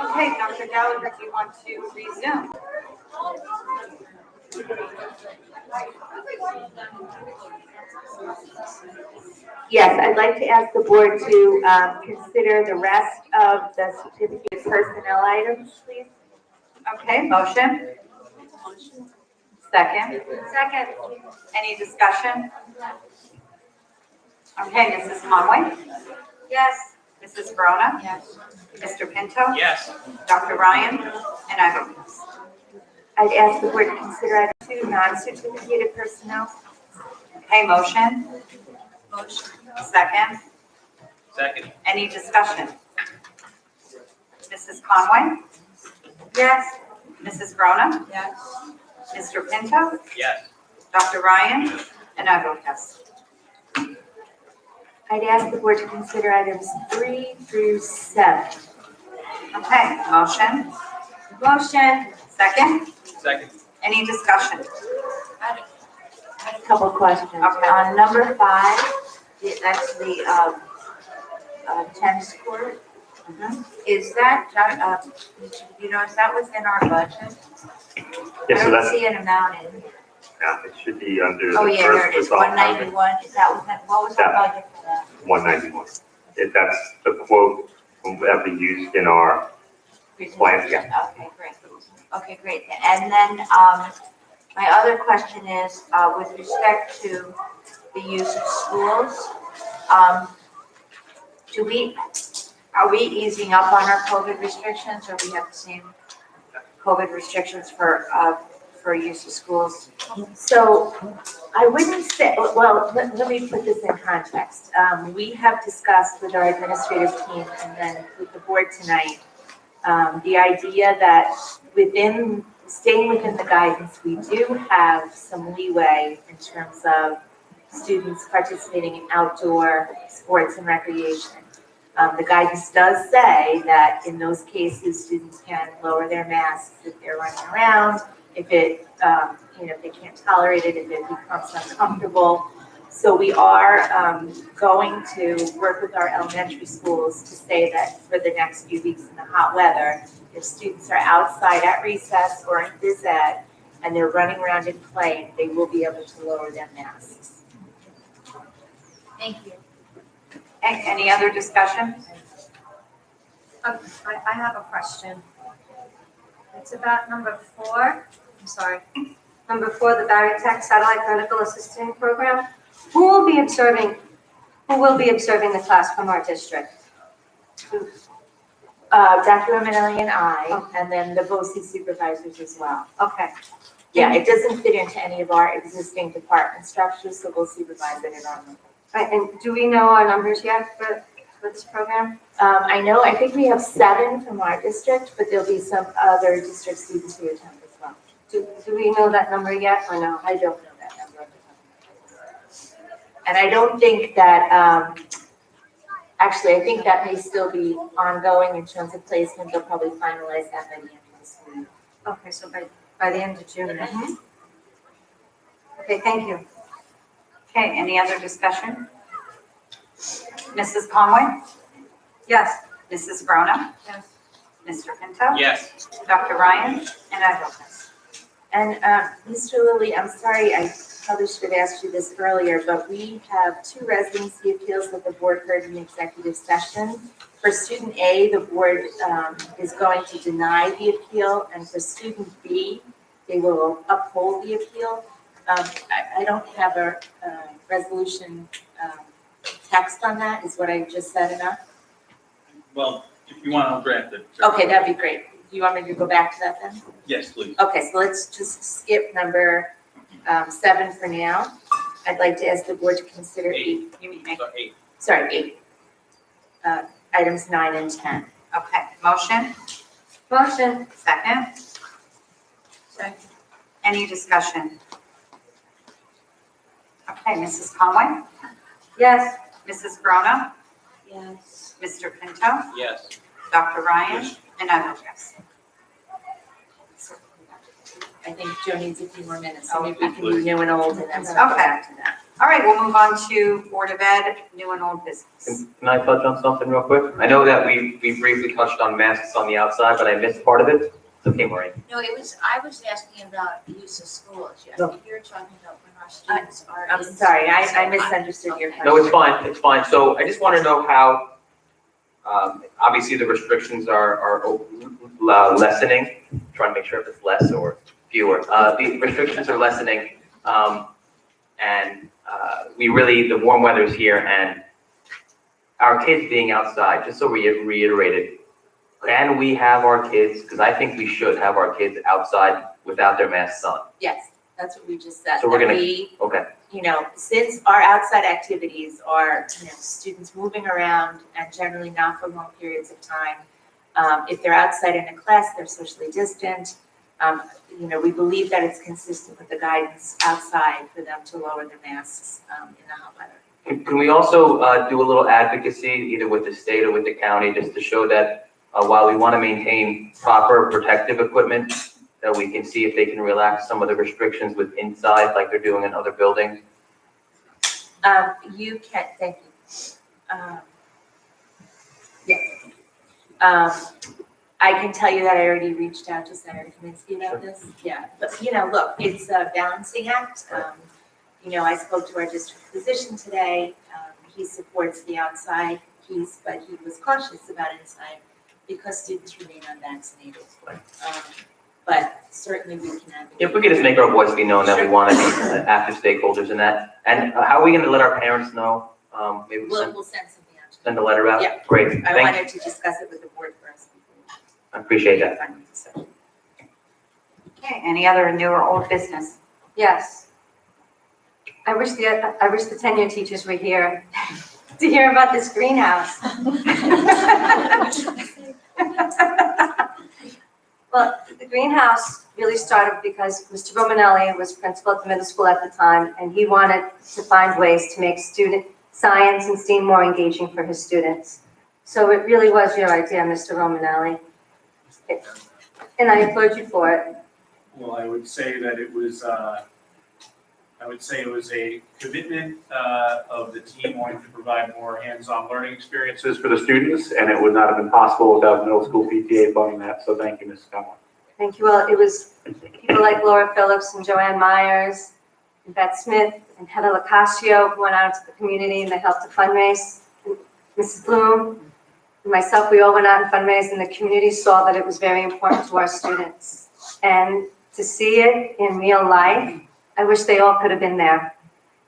Okay, Dr. Gallagher, do you want to resume? Yes, I'd like to ask the board to consider the rest of the certificate personnel items, please. Okay, motion? Second? Second. Any discussion? Okay, Mrs. Conway? Yes. Mrs. Verona? Yes. Mr. Pinto? Yes. Dr. Ryan? And I vote yes. I'd ask the board to consider item 2, non-certificated personnel. Okay, motion? Motion. Second? Second. Any discussion? Mrs. Conway? Yes. Mrs. Verona? Yes. Mr. Pinto? Yes. Dr. Ryan? And I vote yes. I'd ask the board to consider items 3 through 7. Okay, motion? Motion. Second? Second. Any discussion? I had a couple questions. Okay. On number 5, that's the tennis court. Is that, you know, is that within our budget? Yeah, I so don't that's, see an amount in. yeah, it should be under Oh, the yeah, there it first is, result, 191, is that within, what was our budget for that? 191. If that's the quote that we used in our plan, yeah. Okay, great. Okay, great. And then, my other question is, with respect to the use of schools, are we easing up on our COVID restrictions, or we have the same COVID restrictions for use of schools? So I wouldn't say, well, let me put this in context. We have discussed with our administrative team and then with the board tonight, the idea that staying within the guidance, we do have some leeway in terms of students participating in outdoor sports and recreation. The guidance does say that in those cases, students can lower their masks if they're running around, if if they can't tolerate it, if it becomes uncomfortable. So we are going to work with our elementary schools to say that for the next few weeks in the hot weather, if students are outside at recess or in phys ed and they're running around and playing, they will be able to lower their masks. Thank you. Any other discussion? I have a question. It's about number 4, number 4, the Barry Tech Satellite Medical Assisting Program. Who will be observing the class from our district? Dr. Romanelli and I, and then the BOCES supervisors as well. Okay, Yeah, it doesn't fit into any of our existing department structures, so we'll supervise it in our own. and do we know our numbers yet for this program? I think we have 7 from our district, but there'll be some other district students who attend as well. Do we know that number yet or no? I don't know that number. And I don't think that, actually, I think that may still be ongoing in terms of placement. They'll probably finalize that by the end of the school year. Okay, so by the end of June. Okay, thank you. Okay, any other discussion? Mrs. Conway? Yes. Mrs. Verona? Yes. Mr. Pinto? Yes. Dr. Ryan? And I vote yes. And Mr. Lilly, I'm sorry, I probably should have asked you this earlier, but we have 2 residency appeals that the board heard in the executive session. For student A, the board is going to deny the appeal, and for student B, they will uphold the appeal. I don't have a resolution text on that. Is what I just said enough? Well, if you want, I'll draft it. Okay, that'd be great. Do you want me to go back to that then? Yes, please. Okay, so let's just skip number 7 for now. I'd like to ask the board to consider 8. You mean, okay, 8. Items 9 and 10. motion? Motion. Second? Second. Any discussion? Okay, Mrs. Conway? Yes. Mrs. Verona? Yes. Mr. Pinto? Yes. Dr. Ryan? Yes. And I vote yes. I think Joe needs a few more minutes, so Oh, maybe we can do new and old and then Okay. circle back to that. All right, we'll move on to Board of Ed, new and old business. Can I touch on something real quick? I know that we briefly touched on masks on the outside, but I missed part of it. It's okay, Maureen. No, I was asking about the use of schools, yes. You're talking about when our students are. I'm in sorry, I schools. misunderstood your question. No, it's fine. So I just want to know how, obviously the restrictions are lessening. Trying to make sure if it's less or fewer. The restrictions are lessening, and we really, the warm weather's here, and our kids being outside, just so we reiterated, can we have our kids, because I think we should have our kids outside without their masks on. Yes, that's what we just said. So we're that gonna- we, Okay, you know, since our outside activities are, you know, students moving around and generally not for long periods of time, if they're outside in a class, they're socially distant. You know, we believe that it's consistent with the guidance outside for them to lower their masks in the hot weather. can we also do a little advocacy, either with the state or with the county, just to show that while we want to maintain proper protective equipment, that we can see if they can relax some of the restrictions with inside, like they're doing in other buildings? You can, thank you. Yes. I can tell you that I already reached out to Senator Kaminsky about this. Yeah, but you know, look, it's a balancing act. You know, I spoke to our district physician today. He supports the outside piece, but he was cautious about inside because students remain unvaccinated. But certainly we can advocate. If we could just make our voice be known that we want to be active stakeholders in that. And how are we going to let our parents know? Maybe We'll send send something out to send a letter out? Yeah. Great, you. I thank you. wanted to discuss it with the board first. I appreciate that. Okay, any other new or old business? Yes. I wish the tenure teachers were here to hear about this greenhouse. Well, the greenhouse really started because Mr. Romanelli was principal at the middle school at the time, and he wanted to find ways to make student science and STEAM more engaging for his students. So it really was your idea, Mr. Romanelli. And I applaud you for it. Well, I would say that it was, a commitment of the team wanting to provide more hands-on learning experiences for the students, and it would not have been possible without middle school PTA funding that, so thank you, Mrs. Conlon. Thank you. Well, it was people like Laura Phillips and Joanne Myers, and Beth Smith, and Heather Locascio who went out into the community and they helped to fundraise. And Mrs. Bloom and myself, we all went out and fundraised, and the community saw that it was very important to our students. And to see it in real life, I wish they all could have been there.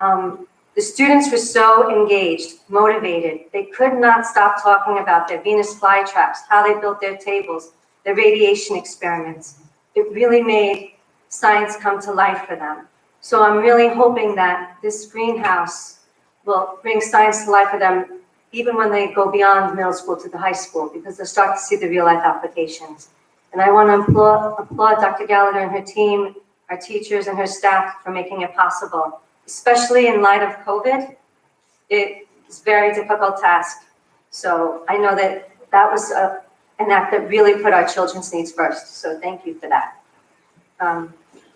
The students were so engaged, motivated. They could not stop talking about their Venus flytraps, how they built their tables, their radiation experiments. It really made science come to life for them. So I'm really hoping that this greenhouse will bring science to life for them even when they go beyond middle school to the high school, because they'll start to see the real life applications. And I want to applaud Dr. Gallagher and her team, our teachers and her staff for making it possible, especially in light of COVID. It is a very difficult task. So I know that that was an act that really put our children's needs first. So thank you for that.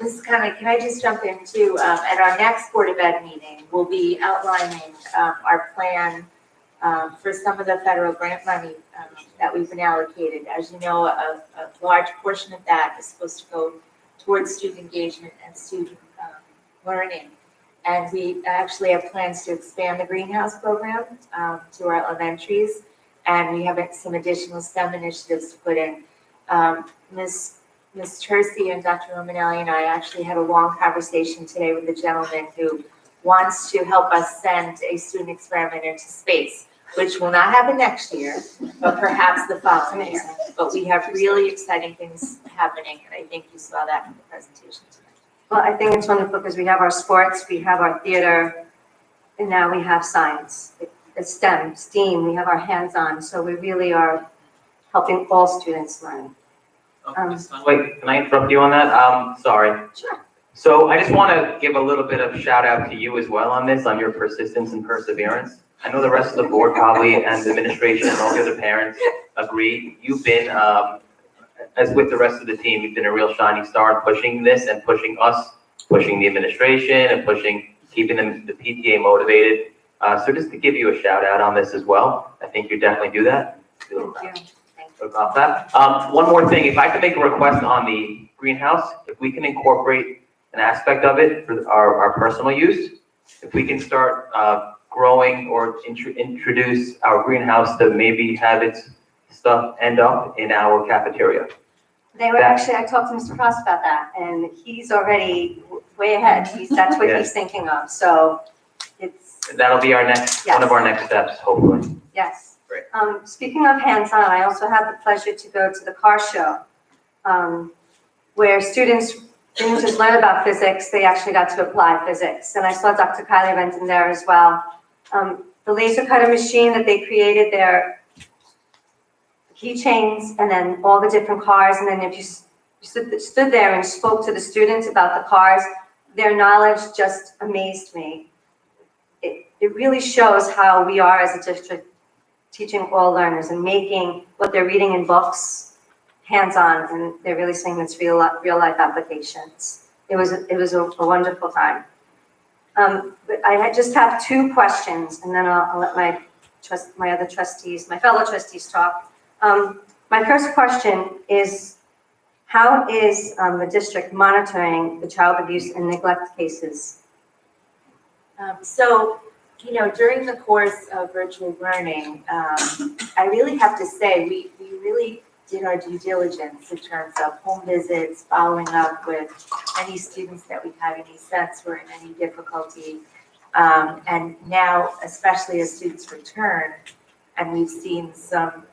Mrs. Conley, can I just jump in too? At our next Board of Ed meeting, we'll be outlining our plan for some of the federal grant money that we've been allocated. As you know, a large portion of that is supposed to go towards student engagement and student learning. And we actually have plans to expand the greenhouse program to our elementaries. And we have some additional STEM initiatives to put in. Ms. Tercy and Dr. Romanelli and I actually had a long conversation today with a gentleman who wants to help us send a student experimenter to space, which will not happen next year, but perhaps the following year. But we have really exciting things happening, and I think you saw that in the presentation tonight. Well, I think it's wonderful because we have our sports, we have our theater, and now we have science. It's STEM, STEAM, we have our hands-on, so we really are helping all students learn. Wait, can I interrupt you on that? Sorry. Sure. So I just want to give a little bit of shout out to you as well on this, on your persistence and perseverance. I know the rest of the board probably and the administration and all the other parents agree. You've been, as with the rest of the team, you've been a real shining star in pushing this and pushing us, pushing the administration and pushing keeping the PTA motivated. So just to give you a shout out on this as well, I think you definitely do that. Thank you. About that. One more thing, if I could make a request on the greenhouse, if we can incorporate an aspect of it for our personal use, if we can start growing or introduce our greenhouse to maybe have its stuff end up in our cafeteria. They were actually, I talked to Mr. Frost about that, and he's already way ahead. That's what he's thinking of, so it's, That'll be our next, one of our next steps, hopefully. yes. Great. Speaking of hands-on, I also had the pleasure to go to the car show, where students didn't just learn about physics, they actually got to apply physics. And I saw Dr. Kylie Renton there as well. The laser cutter machine that they created there, keychains, and then all the different cars, and then if you stood there and spoke to the students about the cars, their knowledge just amazed me. It really shows how we are as a district teaching all learners and making what they're reading in books hands-on, and they're really seeing this real life applications. It was a wonderful time. But I just have two questions, and then I'll let my other trustees, my fellow trustees talk. My first question is, how is the district monitoring the child abuse and neglect cases? So, you know, during the course of virtual learning, I really have to say, we really did our due diligence in terms of home visits, following up with any students that we had any sense were in any difficulty. And now, especially as students return, and we've seen some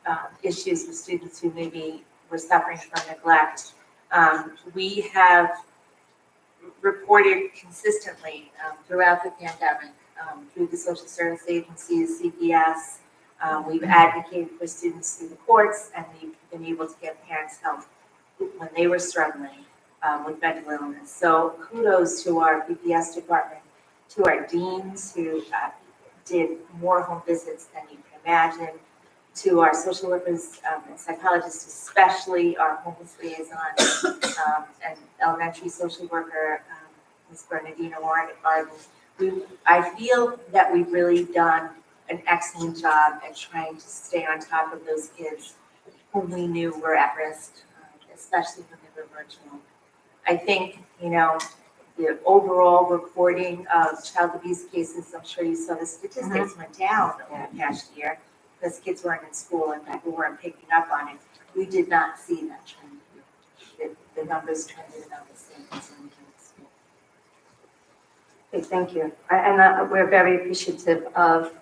issues with students who maybe were suffering from neglect, we have reported consistently throughout the pandemic through the social service agencies, CPS. We've advocated for students through the courts, and we've been able to get parents help when they were struggling with mental illness. So kudos to our PPS department, to our deans who did more home visits than you can imagine, to our social workers and psychologists, especially our homeless liaison and elementary social worker, Ms. Bernadina Warren at Garden. I feel that we've really done an excellent job at trying to stay on top of those kids whom we knew were at risk, especially when they were virtual. I think, you know, the overall reporting of child abuse cases, I'm sure you saw the statistics went down over the past year because kids weren't in school and people weren't picking up on it. We did not see that trend. The numbers trended about the same as when we came to school. Okay, thank you. And we're very appreciative of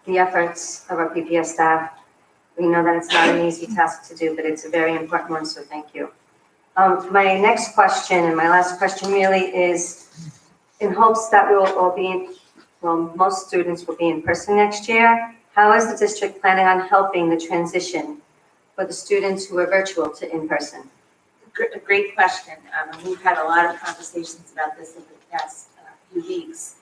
the efforts of our PPS staff. We know that it's not an easy task to do, but it's a very important one, so thank you. My next question and my last question really is in hopes that we will all be, most students will be in person next year. How is the district planning on helping the transition for the students who are virtual to in-person? A great question. We've had a lot of conversations about this over the past few weeks.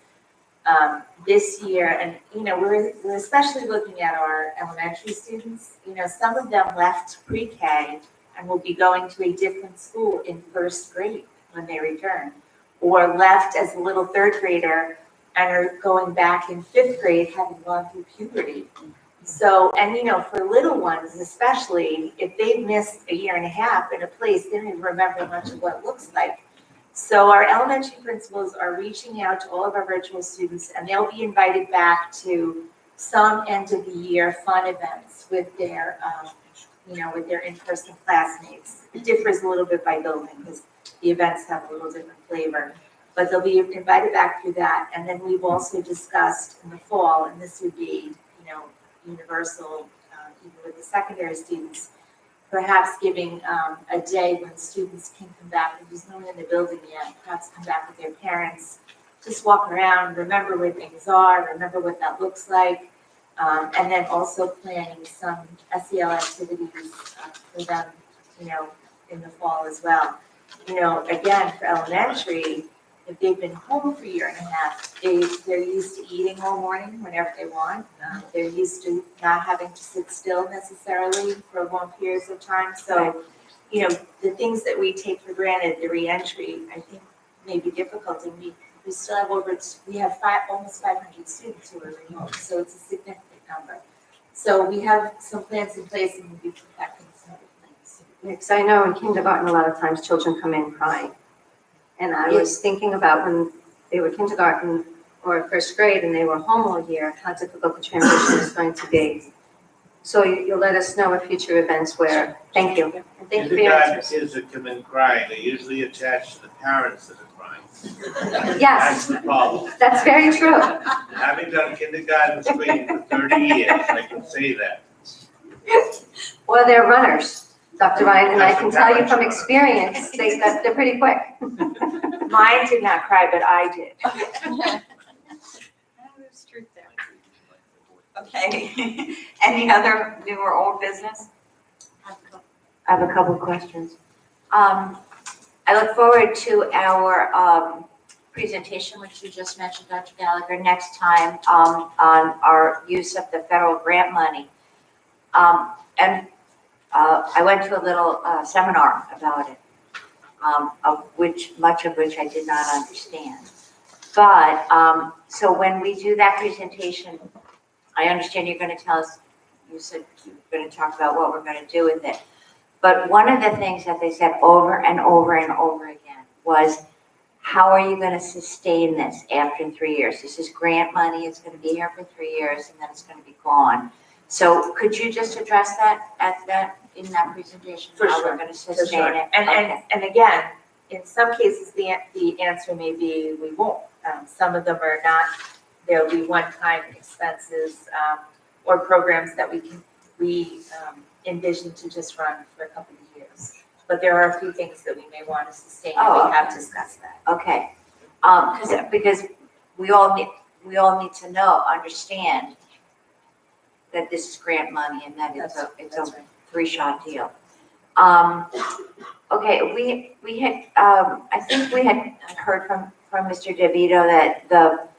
This year, and you know, we're especially looking at our elementary students. You know, some of them left pre-K and will be going to a different school in first grade when they return, or left as a little third grader and are going back in fifth grade having gone through puberty. So, and you know, for little ones especially, if they've missed a year and a half in a place, they don't even remember much of what it looks like. So our elementary principals are reaching out to all of our virtual students, and they'll be invited back to some end of the year fun events with their, you know, with their in-person classmates. It differs a little bit by building because the events have a little different flavor, but they'll be invited back through that. And then we've also discussed in the fall, and this would be, you know, universal, even with the secondary students, perhaps giving a day when students can come back, if there's no one in the building yet, perhaps come back with their parents, just walk around, remember where things are, remember what that looks like, and then also planning some SEL activities for them, you know, in the fall as well. You know, again, for elementary, if they've been home for a year and a half, they're used to eating all morning whenever they want. They're used to not having to sit still necessarily for long periods of time. So, you know, the things that we take for granted, the reentry, I think may be difficult. And we still have we have almost 500 students who are remote, so it's a significant number. So we have some plans in place and we'll be perfecting some other plans. Because I know in kindergarten, a lot of times children come in crying. And I was thinking about when they were kindergarten or first grade and they were home all year, how difficult the transition is going to be. So you'll let us know at future events where, thank you. And thank you for your Kindergarten answers. kids that come in crying, they usually attach to the parents that are crying. Yes, That's the problem. that's very true. Having done kindergarten screening for 30 years, I can say that. Or they're runners, Dr. Ryan, and I can tell you from experience, they're pretty quick. Mine did not cry, but I did. There's truth there. Okay. Any other new or old business? I have a couple of questions. I look forward to our presentation, which you just mentioned, Dr. Gallagher, next time on our use of the federal grant money. And I went to a little seminar about it, much of which I did not understand. But so when we do that presentation, I understand you're going to tell us, you said you're going to talk about what we're going to do with it. But one of the things that they said over and over and over again was, how are you going to sustain this after 3 years? This is grant money, it's going to be here for 3 years, and then it's going to be gone. So could you just address that in that presentation? For How sure, we're going to For sustain sure. it? And again, in some cases, the answer may be we won't. Some of them are not, there'll be one-time expenses or programs that we envision to just run for a couple of years. But there are a few things that we may want to sustain, and Oh, we have discussed that. Okay, because we all need to understand that this is grant money and that it's That's a right. 3-shot deal. Okay, we had, I think we had heard from Mr. DeVito that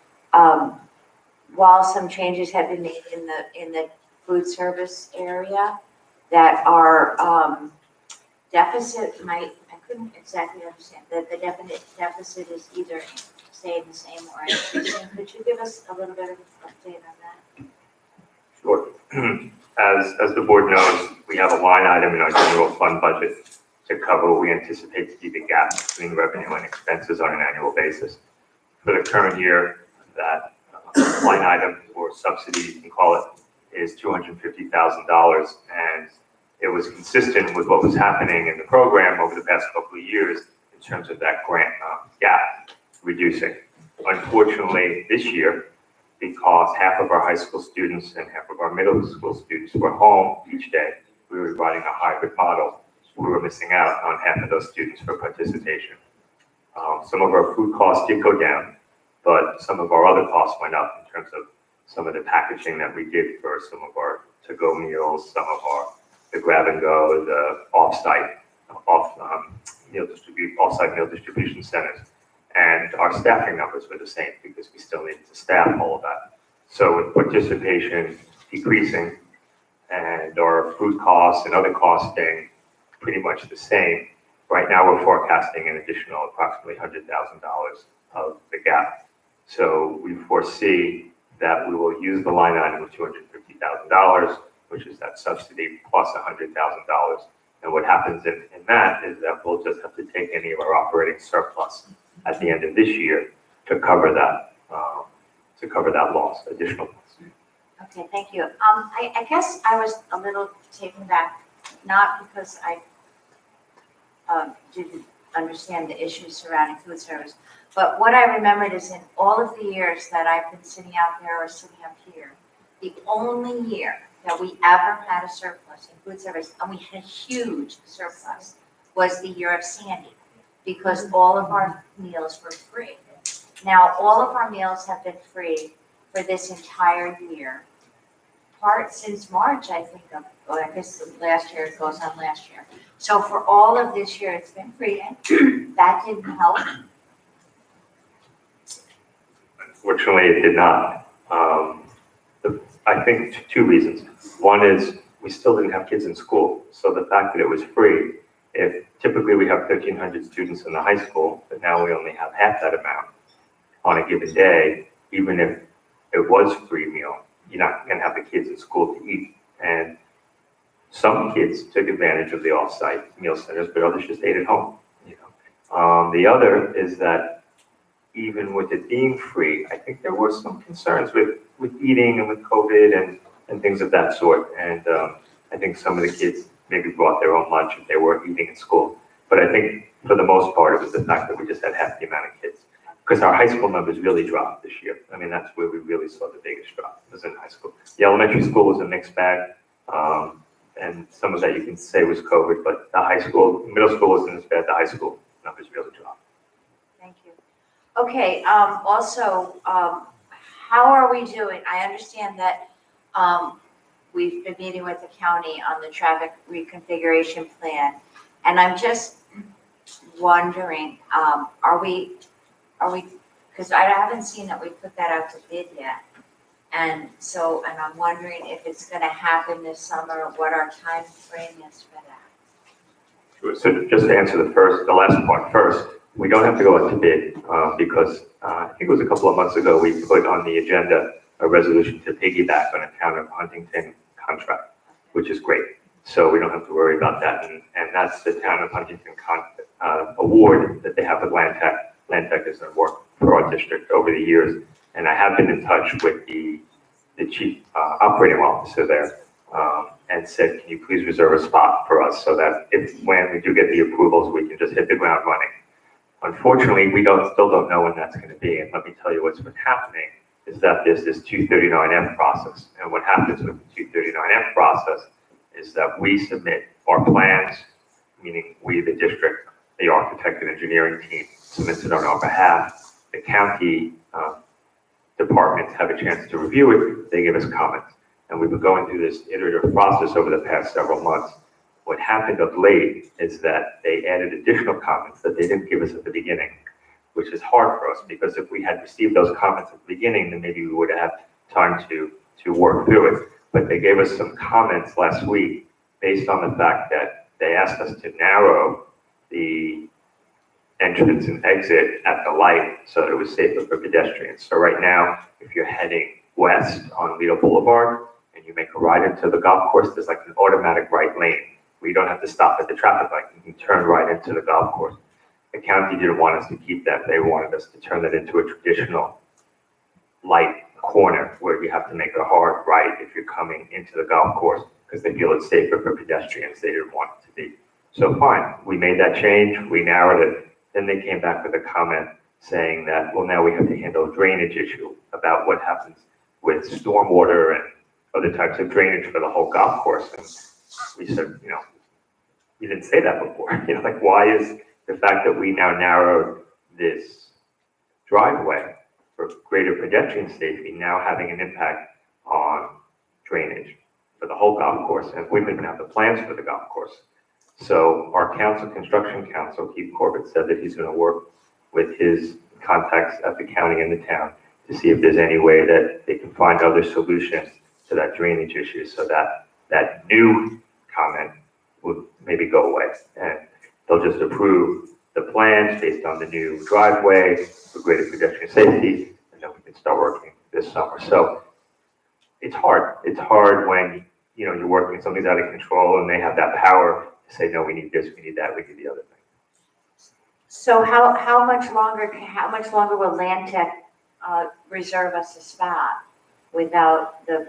while some changes have been made in the food service area, that our deficit I couldn't exactly understand, that the deficit is either staying the same or increasing. Could you give us a little bit of an update on that? Sure. As the board knows, we have a line item in our general fund budget to cover what we anticipate to be the gap between revenue and expenses on an annual basis. For the current year, that line item, or subsidy, you can call it, is $250,000, and it was consistent with what was happening in the program over the past couple of years in terms of that grant gap reducing. Unfortunately, this year, because half of our high school students and half of our middle school students were home each day, we were running a hybrid model. We were missing out on half of those students for participation. Some of our food costs did go down, but some of our other costs went up in terms of some of the packaging that we did for some of our to-go meals, some of the grab and go, the off-site meal distribution centers. And our staffing numbers were the same because we still needed to staff all of that. So with participation decreasing and our food costs and other costs staying pretty much the same, right now we're forecasting an additional approximately $100,000 of the gap. So we foresee that we will use the line item of $250,000, which is that subsidy plus $100,000. And what happens in that is that we'll just have to take any of our operating surplus at the end of this year to cover that loss, additional loss. Okay, thank you. I guess I was a little taken back, not because I didn't understand the issues surrounding food service, but what I remembered is in all of the years that I've been sitting out there or sitting up here, the only year that we ever had a surplus in food service, and we had a huge surplus, was the year of Sandy, because all of our meals were free. Now, all of our meals have been free for this entire year, part since March, I think, I guess last year, it goes on last year. So for all of this year, it's been free, and that didn't help. Unfortunately, it did not. I think 2 reasons. One is we still didn't have kids in school. So the fact that it was free, if typically we have 1,300 students in the high school, but now we only have half that amount. on a given day, even if it was free meal, you're not gonna have the kids at school to eat. And some kids took advantage of the off-site meal centers, but others just ate at home, you know. The other is that even with it being free, I think there were some concerns with eating and with COVID and things of that sort. And I think some of the kids maybe brought their own lunch if they weren't eating at school. But I think for the most part, it was the fact that we just had half the amount of kids. Because our high school numbers really dropped this year. I mean, that's where we really saw the biggest drop, was in high school. The elementary school was a mixed bag. And some of that you can say was COVID, but the high school, middle school wasn't as bad. The high school numbers really dropped. Thank you. Okay, also, how are we doing? I understand that, we've been meeting with the county on the traffic reconfiguration plan. And I'm just wondering, are we, because I haven't seen that we put that out to bid yet. And so, and I'm wondering if it's gonna happen this summer, what our time frame is for that. So just to answer the last part first, we don't have to go out to bid because I think it was a couple of months ago, we put on the agenda a resolution to piggyback on a Town of Huntington contract, which is great. So we don't have to worry about that. And that's the Town of Huntington award that they have with Land Tech. Land Tech has done work for our district over the years. And I have been in touch with the chief operating officer there and said, can you please reserve a spot for us so that when we do get the approvals, we can just hit the ground running. Unfortunately, we still don't know when that's going to be. And let me tell you what's been happening is that there's this 239F process. And what happens with the 239F process is that we submit our plans, meaning we, the district, the architect and engineering team, submits it on our behalf. The county departments have a chance to review it. They give us comments. And we've been going through this iterative process over the past several months. What happened of late is that they added additional comments that they didn't give us at the beginning, which is hard for us because if we had received those comments at the beginning, then maybe we would have had time to work through it. But they gave us some comments last week based on the fact that they asked us to narrow the entrance and exit at the light so that it was safer for pedestrians. So right now, if you're heading west on Lido Boulevard and you make a right into the golf course, there's like an automatic right lane where you don't have to stop at the traffic light. You can turn right into the golf course. The county didn't want us to keep that. They wanted us to turn that into a traditional light corner where you have to make a hard right if you're coming into the golf course because they feel it's safer for pedestrians. They didn't want it to be. So fine, we made that change. We narrowed it. Then they came back with a comment saying that, well, now we have to handle a drainage issue about what happens with stormwater and other types of drainage for the whole golf course. And we said, you know, you didn't say that before. You know, like, why is the fact that we now narrowed this driveway for greater pedestrian safety now having an impact on drainage for the whole golf course? And we didn't even have the plans for the golf course. So our construction counsel, Keith Corbett, said that he's going to work with his contacts at the county and the town to see if there's any way that they can find other solutions to that drainage issue so that that new comment would maybe go away. And they'll just approve the plans based on the new driveway for greater pedestrian safety, and then we can start working this summer. So it's hard. It's hard when, you know, you're working, something's out of control and they have that power to say, no, we need this, we need that, we need the other thing. So how much longer will Land Tech reserve us a spot without the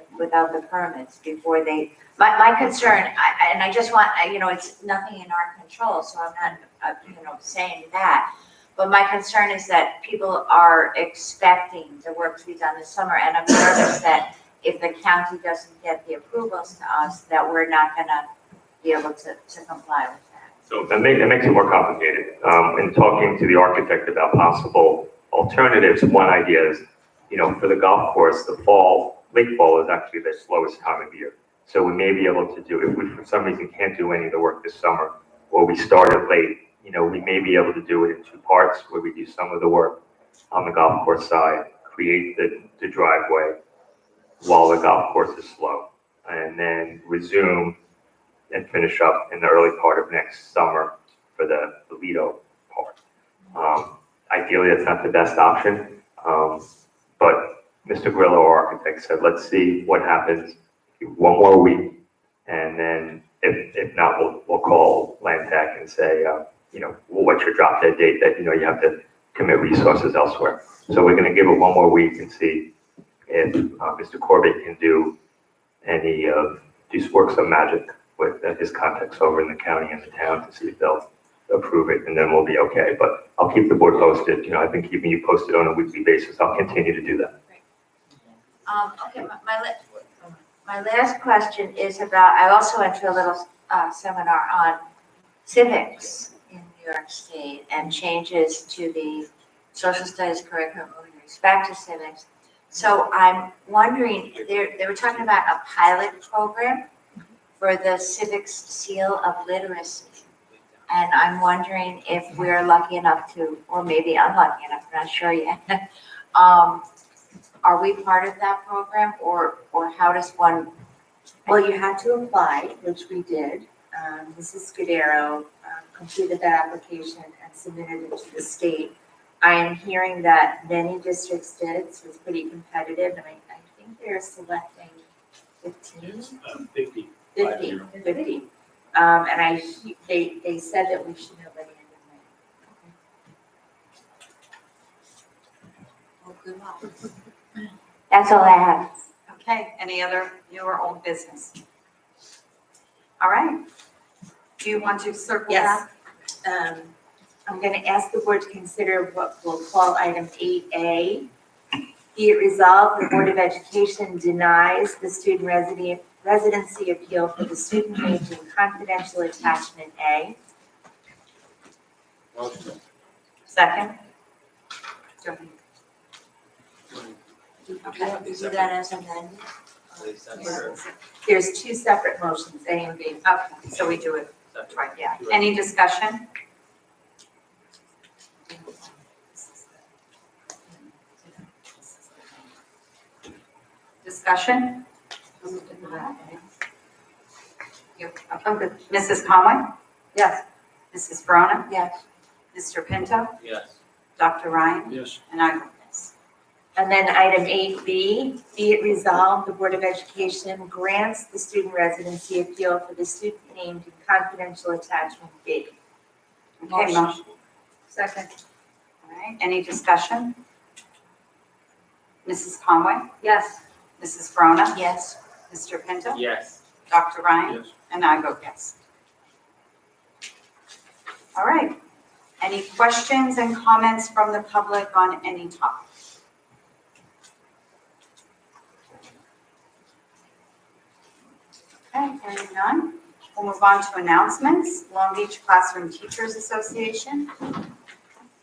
permits before they? My concern, and I just want, you know, it's nothing in our control, so I'm not, you know, saying that. But my concern is that people are expecting the work to be done this summer, and I'm nervous that if the county doesn't get the approvals to us, that we're not gonna be able to comply with that. So it makes it more complicated. In talking to the architect about possible alternatives, one idea is, you know, for the golf course, the fall, late fall is actually the slowest time of year. So we may be able to do, if we for some reason can't do any of the work this summer, or we started late, you know, we may be able to do it in two parts where we do some of the work on the golf course side, create the driveway while the golf course is slow, and then resume and finish up in the early part of next summer for the Lido part. Ideally, that's not the best option. But Mr. Grillo, our architect, said, let's see what happens. One more week, and then if not, we'll call Land Tech and say, well, what's your drop dead date that, you have to commit resources elsewhere. So we're gonna give it one more week and see if Mr. Corbett can do work some magic with his contacts over in the county and the town to see if they'll approve it, and then we'll be okay. But I'll keep the board posted. I've been keeping you posted on a weekly basis. I'll continue to do that. Okay, my last question is about, I also went to a little seminar on civics in New York State and changes to the social studies curriculum with respect to civics. So I'm wondering, they were talking about a pilot program for the civics seal of literacy. And I'm wondering if we're lucky enough to, or maybe unlucky enough, I'm not sure yet. Are we part of that program, or how does one? Well, you had to apply, which we did. Mrs. Scudero completed that application and submitted it to the state. I am hearing that many districts did, so it's pretty competitive, and I think they're selecting 15? 50. 50. And they said that we should know by the end of May. Well, good luck. That's all I have. Okay, any other new or old business? All right. Do you want to circle Yes. back? I'm going to ask the board to consider what we'll call item 8A. Be it resolved, the Board of Education denies the student residency appeal for the student named in confidential attachment A. Motion. Second? Okay, we do that as amended. There's two separate motions, A and B. Okay, so we do it, right, yeah. Any discussion? Discussion? I'm good. Mrs. Conway? Yes. Mrs. Verona? Yes. Mr. Pinto? Yes. Dr. Ryan? Yes. And I vote yes. And then item 8B, be it resolved, the Board of Education grants the student residency appeal for the student named in confidential attachment B. Okay, motion. Second. All right, any discussion? Mrs. Conway? Yes. Mrs. Verona? Yes. Mr. Pinto? Yes. Dr. Ryan? Yes. And I vote yes. All right. Any questions and comments from the public on any topic? Okay, hearing none. We'll move on to announcements. Long Beach Classroom Teachers Association.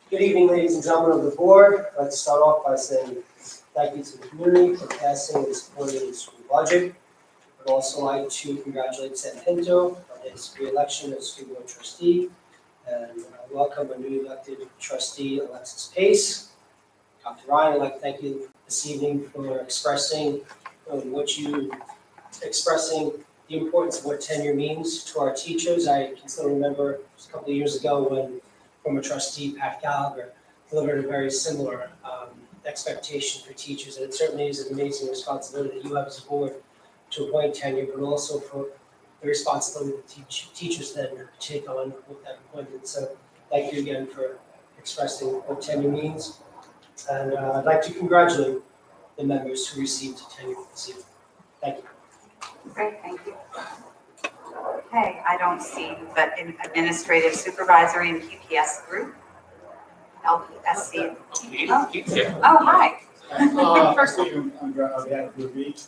Good evening, ladies and gentlemen of the board. I'd like to start off by saying thank you to the community for passing and supporting the school budget. I'd also like to congratulate Sam Pinto on his re-election as school board trustee, and welcome a newly elected trustee, Alexis Pace. Dr. Ryan, I'd like to thank you this evening for expressing the importance of what tenure means to our teachers. I can still remember just a couple of years ago when former trustee Pat Gallagher delivered a very similar expectation for teachers, and it certainly is an amazing responsibility that you have as a board to appoint tenure, but also for the responsibility that teachers then take on with that appointment. So thank you again for expressing what tenure means, and I'd like to congratulate the members who received tenure this evening. Thank you. Great, thank you. Okay, I don't see, but in administrative supervisory and PPS group, LPSC. Keith here. Oh, hi. First thing, on behalf of the week,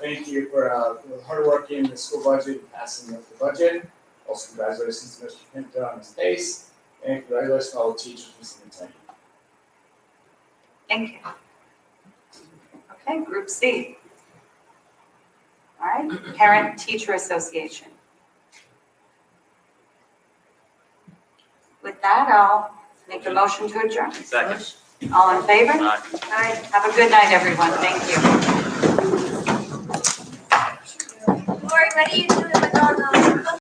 thank you for the hard work in the school budget, passing of the budget. Also, congratulations to Mr. Pinto on his case, and congratulations to all the teachers for submitting. Thank you. Okay, Group C. All right, Parent Teacher Association. With that, I'll make a motion to adjourn. Second. All in favor? Aye. Have a good night, everyone. Thank you. Lori, what are you doing with all those?